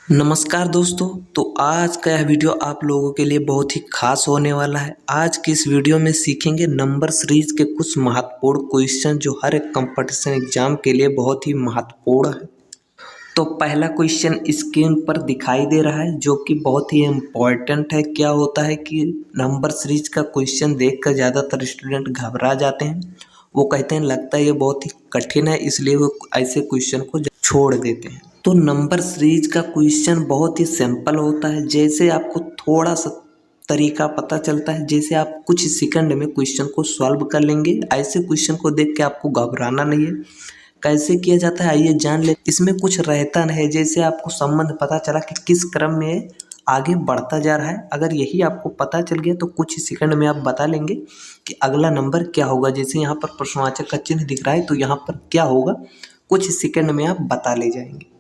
नमस्कार दोस्तों। तो आज का यह वीडियो आप लोगों के लिए बहुत ही खास होने वाला है। आज की इस वीडियो में सीखेंगे नंबर सीरीज के कुछ महत्वपूर्ण क्वेश्चन जो हर एक कंपटीशन एग्जाम के लिए बहुत ही महत्वपूर्ण है। तो पहला क्वेश्चन स्क्रीन पर दिखाई दे रहा है जो कि बहुत ही इम्पोर्टेंट है। क्या होता है कि नंबर सीरीज का क्वेश्चन देखकर ज़्यादातर स्टूडेंट घबरा जाते हैं। वो कहते हैं लगता है ये बहुत ही कठिन है, इसलिए वो ऐसे क्वेश्चन को छोड़ देते हैं। तो नंबर सीरीज का क्वेश्चन बहुत ही सिंपल होता है। जैसे आपको थोड़ा सा तरीका पता चलता है, जैसे आप कुछ सेकंड में क्वेश्चन को सॉल्व कर लेंगे। ऐसे क्वेश्चन को देख के आपको घबराना नहीं है। कैसे किया जाता है आइए जान ले। इसमें कुछ रहता नहीं है, जैसे आपको संबंध पता चला कि किस क्रम में आगे बढ़ता जा रहा है। अगर यही आपको पता चल गया तो कुछ ही सेकंड में आप बता लेंगे कि अगला नंबर क्या होगा। जैसे यहाँ पर प्रश्नवाचक का चिन्ह दिख रहा है तो यहाँ पर क्या होगा, कुछ ही सेकंड में आप बता ले जाएंगे।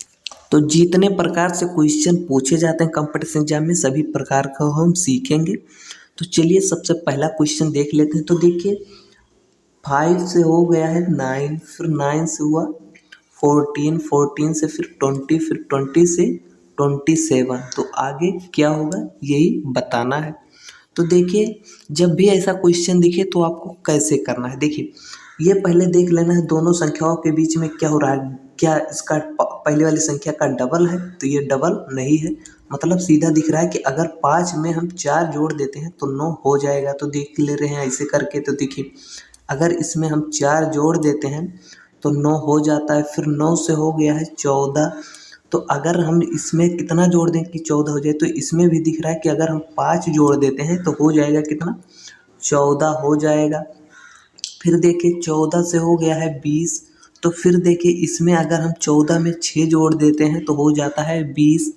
तो जितने प्रकार से क्वेश्चन पूछे जाते हैं कंपटीशन एग्जाम में, सभी प्रकार का हम सीखेंगे। तो चलिए सबसे पहला क्वेश्चन देख लेते हैं। तो देखिए 5 से हो गया है 9, फिर 9 से हुआ 14, 14 से फिर 20, फिर 20 से 27। तो आगे क्या होगा यही बताना है। तो देखिए जब भी ऐसा क्वेश्चन दिखे तो आपको कैसे करना है। देखिए ये पहले देख लेना है दोनों संख्याओं के बीच में क्या हो रहा है। क्या इसका पहले वाली संख्या का डबल है, तो ये डबल नहीं है। मतलब सीधा दिख रहा है कि अगर 5 में हम 4 जोड़ देते हैं तो 9 हो जाएगा। तो देख ले रहे हैं ऐसे करके। तो देखिए अगर इसमें हम 4 जोड़ देते हैं तो 9 हो जाता है। फिर 9 से हो गया है 14। तो अगर हम इसमें कितना जोड़ दें कि 14 हो जाए, तो इसमें भी दिख रहा है कि अगर हम 5 जोड़ देते हैं तो हो जाएगा कितना, 14 हो जाएगा। फिर देखिए 14 से हो गया है 20। तो फिर देखिए इसमें अगर हम 14 में 6 जोड़ देते हैं तो हो जाता है 20।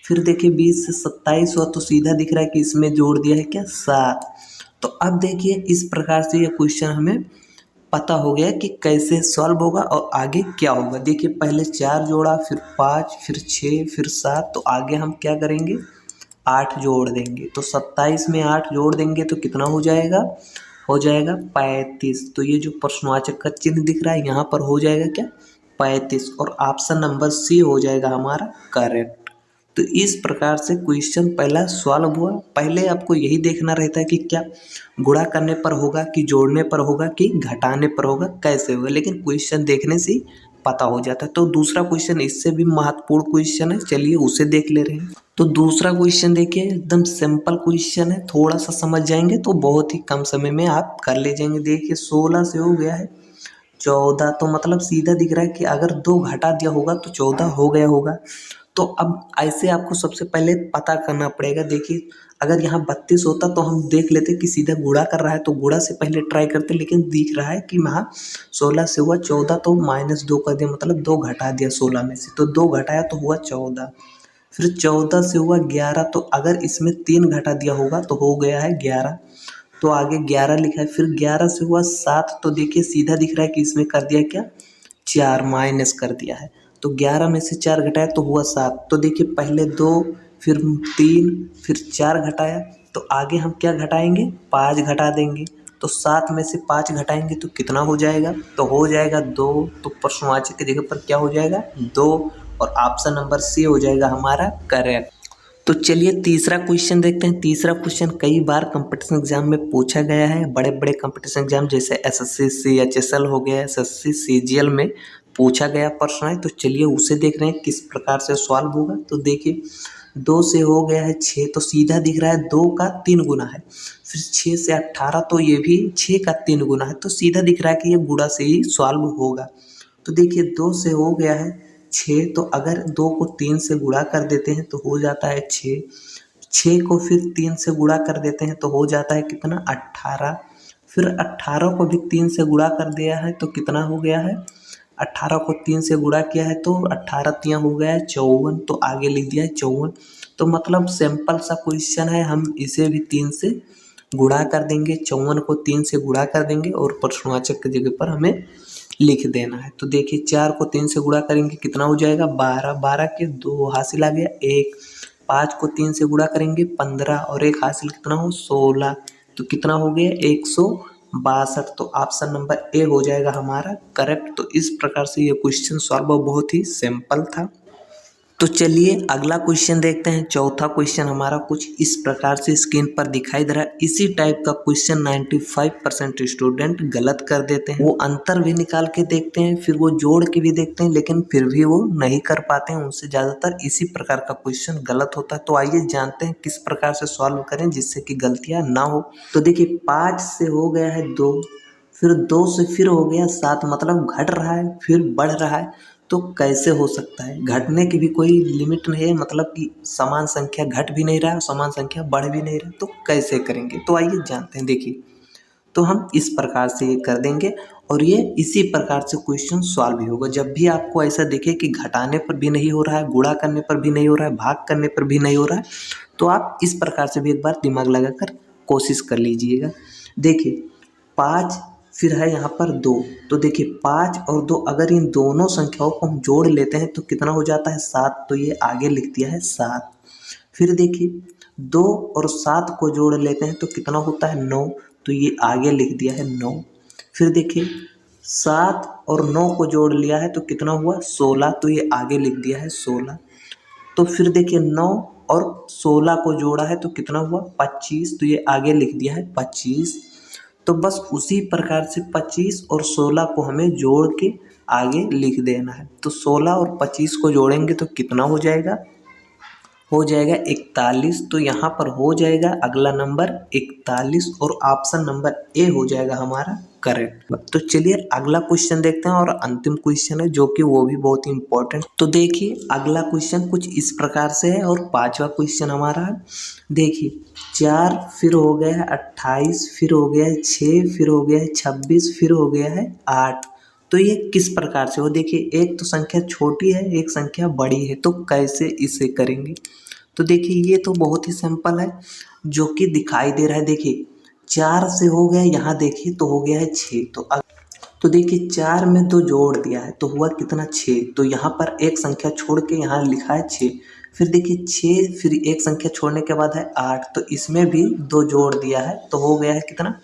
फिर देखिए 20 से 27 हुआ तो सीधा दिख रहा है कि इसमें जोड़ दिया है क्या, 7। तो अब देखिए इस प्रकार से ये क्वेश्चन हमें पता हो गया कि कैसे सॉल्व होगा और आगे क्या होगा। देखिए पहले 4 जोड़ा, फिर 5, फिर 6, फिर 7। तो आगे हम क्या करेंगे, 8 जोड़ देंगे। तो 27 में 8 जोड़ देंगे तो कितना हो जाएगा, हो जाएगा 35। तो ये जो प्रश्नवाचक का चिन्ह दिख रहा है यहाँ पर हो जाएगा क्या, 35। और ऑप्शन नंबर सी हो जाएगा हमारा करेक्ट। तो इस प्रकार से क्वेश्चन पहला सॉल्व हुआ। पहले आपको यही देखना रहता है कि क्या गुणा करने पर होगा कि जोड़ने पर होगा कि घटाने पर होगा, कैसे होगा। लेकिन क्वेश्चन देखने से पता हो जाता है। तो दूसरा क्वेश्चन इससे भी महत्वपूर्ण क्वेश्चन है, चलिए उसे देख ले रहे हैं। तो दूसरा क्वेश्चन देखिए एकदम सिंपल क्वेश्चन है, थोड़ा सा समझ जाएंगे तो बहुत ही कम समय में आप कर ले जाएंगे। देखिए 16 से हो गया है 14। तो मतलब सीधा दिख रहा है कि अगर 2 घटा दिया होगा तो 14 हो गया होगा। तो अब ऐसे आपको सबसे पहले पता करना पड़ेगा। देखिए अगर यहाँ 32 होता तो हम देख लेते कि सीधा गुणा कर रहा है तो गुणा से पहले ट्राई करते। लेकिन दिख रहा है कि यहाँ 16 से हुआ 14 तो -2 कर दिया, मतलब 2 घटा दिया 16 में से। तो 2 घटाया तो हुआ 14। फिर 14 से हुआ 11। तो अगर इसमें 3 घटा दिया होगा तो हो गया है 11। तो आगे 11 लिखा है। फिर 11 से हुआ 7। तो देखिए सीधा दिख रहा है कि इसमें कर दिया क्या, 4 माइनस कर दिया है। तो 11 में से 4 घटाया तो हुआ 7। तो देखिए पहले 2, फिर 3, फिर 4 घटाया। तो आगे हम क्या घटाएंगे, 5 घटा देंगे। तो 7 में से 5 घटाएंगे तो कितना हो जाएगा, तो हो जाएगा 2। तो प्रश्नवाचक की जगह पर क्या हो जाएगा, 2। और ऑप्शन नंबर सी हो जाएगा हमारा करेक्ट। तो चलिए तीसरा क्वेश्चन देखते हैं। तीसरा क्वेश्चन कई बार कंपटीशन एग्जाम में पूछा गया है। बड़े बड़े कंपटीशन एग्जाम जैसे एसएससी सीएचएसएल हो गया, एसएससी सीजीएल में पूछा गया प्रश्न है। तो चलिए उसे देख रहे हैं किस प्रकार से सॉल्व होगा। तो देखिए 2 से हो गया है 6। तो सीधा दिख रहा है 2 का 3 गुना है। फिर 6 से 18। तो ये भी 6 का 3 गुना है। तो सीधा दिख रहा है कि ये गुणा से ही सॉल्व होगा। तो देखिए 2 से हो गया है 6। तो अगर 2 को 3 से गुणा कर देते हैं तो हो जाता है 6। 6 को फिर 3 से गुणा कर देते हैं तो हो जाता है कितना, 18। फिर 18 को भी 3 से गुणा कर दिया है तो कितना हो गया है, 18 को 3 से गुणा किया है तो 18 तियां हो गया है 54। तो आगे लिख दिया है 54। तो मतलब सिंपल सा क्वेश्चन है, हम इसे भी 3 से गुणा कर देंगे। 54 को 3 से गुणा कर देंगे और प्रश्नवाचक की जगह पर हमें लिख देना है। तो देखिए 4 को 3 से गुणा करेंगे कितना हो जाएगा, 12। 12 के 2 हासिल आ गया 1। 5 को 3 से गुणा करेंगे 15 और 1 हासिल कितना हो, 16। तो कितना हो गया, 162। तो ऑप्शन नंबर ए हो जाएगा हमारा करेक्ट। तो इस प्रकार से ये क्वेश्चन सॉल्व बहुत ही सिंपल था। तो चलिए अगला क्वेश्चन देखते हैं। चौथा क्वेश्चन हमारा कुछ इस प्रकार से स्क्रीन पर दिखाई दे रहा है। इसी टाइप का क्वेश्चन 95% स्टूडेंट गलत कर देते हैं। वो अंतर भी निकाल के देखते हैं, फिर वो जोड़ के भी देखते हैं, लेकिन फिर भी वो नहीं कर पाते हैं। उनसे ज़्यादातर इसी प्रकार का क्वेश्चन गलत होता है। तो आइए जानते हैं किस प्रकार से सॉल्व करें जिससे कि गलतियाँ ना हो। तो देखिए 5 से हो गया है 2, फिर 2 से फिर हो गया 7, मतलब घट रहा है फिर बढ़ रहा है। तो कैसे हो सकता है? घटने की भी कोई लिमिट नहीं है, मतलब कि समान संख्या घट भी नहीं रहा है, समान संख्या बढ़ भी नहीं रहा है। तो कैसे करेंगे? तो आइए जानते हैं। देखिए तो हम इस प्रकार से ये कर देंगे और ये इसी प्रकार से क्वेश्चन सॉल्व भी होगा। जब भी आपको ऐसा दिखे कि घटाने पर भी नहीं हो रहा है, गुणा करने पर भी नहीं हो रहा है, भाग करने पर भी नहीं हो रहा है, तो आप इस प्रकार से भी एक बार दिमाग लगाकर कोशिश कर लीजिएगा। देखिए 5 फिर है यहाँ पर 2, तो देखिए 5 और 2 अगर इन दोनों संख्याओं को हम जोड़ लेते हैं तो कितना हो जाता है 7, तो ये आगे लिख दिया है 7। फिर देखिए 2 और 7 को जोड़ लेते हैं तो कितना होता है 9, तो ये आगे लिख दिया है 9। फिर देखिए 7 और 9 को जोड़ लिया है तो कितना हुआ 16, तो ये आगे लिख दिया है 16। तो फिर देखिए 9 और 16 को जोड़ा है तो कितना हुआ 25, तो ये आगे लिख दिया है 25। तो बस उसी प्रकार से 25 और 16 को हमें जोड़ के आगे लिख देना है। तो 16 और 25 को जोड़ेंगे तो कितना हो जाएगा 41। तो यहाँ पर हो जाएगा अगला नंबर 41 और ऑप्शन नंबर ए हो जाएगा हमारा करेक्ट। तो चलिए अगला क्वेश्चन देखते हैं और अंतिम क्वेश्चन है जो कि वो भी बहुत ही इंपॉर्टेंट। तो देखिए अगला क्वेश्चन कुछ इस प्रकार से है और 5वां क्वेश्चन हमारा है। देखिए 4 फिर हो गया है 28, फिर हो गया है 6, फिर हो गया है 26, फिर हो गया है 8। तो ये किस प्रकार से हो? देखिए एक तो संख्या छोटी है, एक संख्या बड़ी है, तो कैसे इसे करेंगे? तो देखिए ये तो बहुत ही सिंपल है जो कि दिखाई दे रहा है। देखिए 4 से हो गया, यहाँ देखिए तो हो गया है 6। तो देखिए 4 में 2 जोड़ दिया है तो हुआ कितना 6, तो यहाँ पर एक संख्या छोड़ के यहाँ लिखा है 6। फिर देखिए 6 फिर एक संख्या छोड़ने के बाद है 8, तो इसमें भी 2 जोड़ दिया है तो हो गया है कितना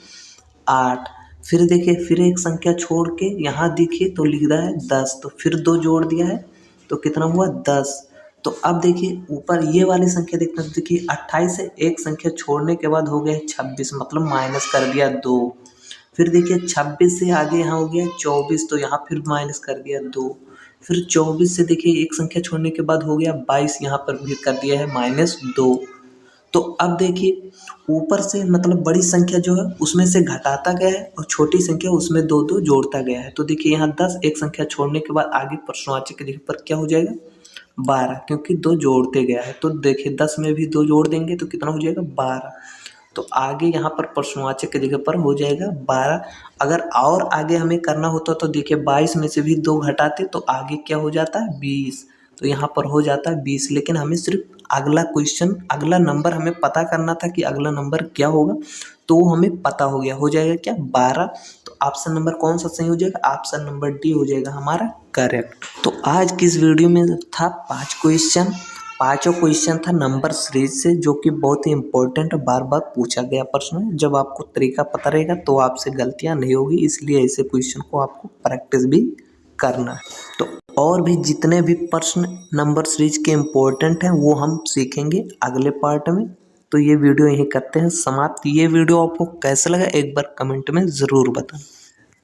8। फिर देखिए फिर एक संख्या छोड़ के यहाँ देखिए तो लिख रहा है 10, तो फिर 2 जोड़ दिया है तो कितना हुआ 10। तो अब देखिए ऊपर ये वाली संख्या देखते हैं। देखिए 28 से एक संख्या छोड़ने के बाद हो गया है 26, मतलब माइनस कर दिया 2। फिर देखिए 26 से आगे यहाँ हो गया 24, तो यहाँ फिर माइनस कर दिया 2। फिर 24 से देखिए एक संख्या छोड़ने के बाद हो गया 22, यहाँ पर भी कर दिया है -2। तो अब देखिए ऊपर से मतलब बड़ी संख्या जो है उसमें से घटाता गया है और छोटी संख्या उसमें 2-2 जोड़ता गया है। तो देखिए यहाँ 10 एक संख्या छोड़ने के बाद आगे प्रश्नवाचक की जगह पर क्या हो जाएगा 12, क्योंकि 2 जोड़ते गया है। तो देखिए 10 में भी 2 जोड़ देंगे तो कितना हो जाएगा 12। तो आगे यहाँ पर प्रश्नवाचक की जगह पर हो जाएगा 12। अगर और आगे हमें करना होता तो देखिए 22 में से भी 2 घटाते तो आगे क्या हो जाता है 20, तो यहाँ पर हो जाता है 20। लेकिन हमें सिर्फ अगला क्वेश्चन अगला नंबर हमें पता करना था कि अगला नंबर क्या होगा, तो वो हमें पता हो गया, हो जाएगा क्या 12। तो ऑप्शन नंबर कौन सा सही हो जाएगा? ऑप्शन नंबर डी हो जाएगा हमारा करेक्ट। तो आज की इस वीडियो में था 5 क्वेश्चन। पांचों क्वेश्चन था नंबर सीरीज से, जो कि बहुत ही इंपॉर्टेंट बार बार पूछा गया प्रश्न है। जब आपको तरीका पता रहेगा तो आपसे गलतियां नहीं होगी, इसलिए ऐसे क्वेश्चन को आपको प्रैक्टिस भी करना है। तो और भी जितने भी प्रश्न नंबर सीरीज के इम्पोर्टेंट हैं वो हम सीखेंगे अगले पार्ट में। तो ये वीडियो यहीं करते हैं समाप्त। ये वीडियो आपको कैसा लगा एक बार कमेंट में ज़रूर बताएं।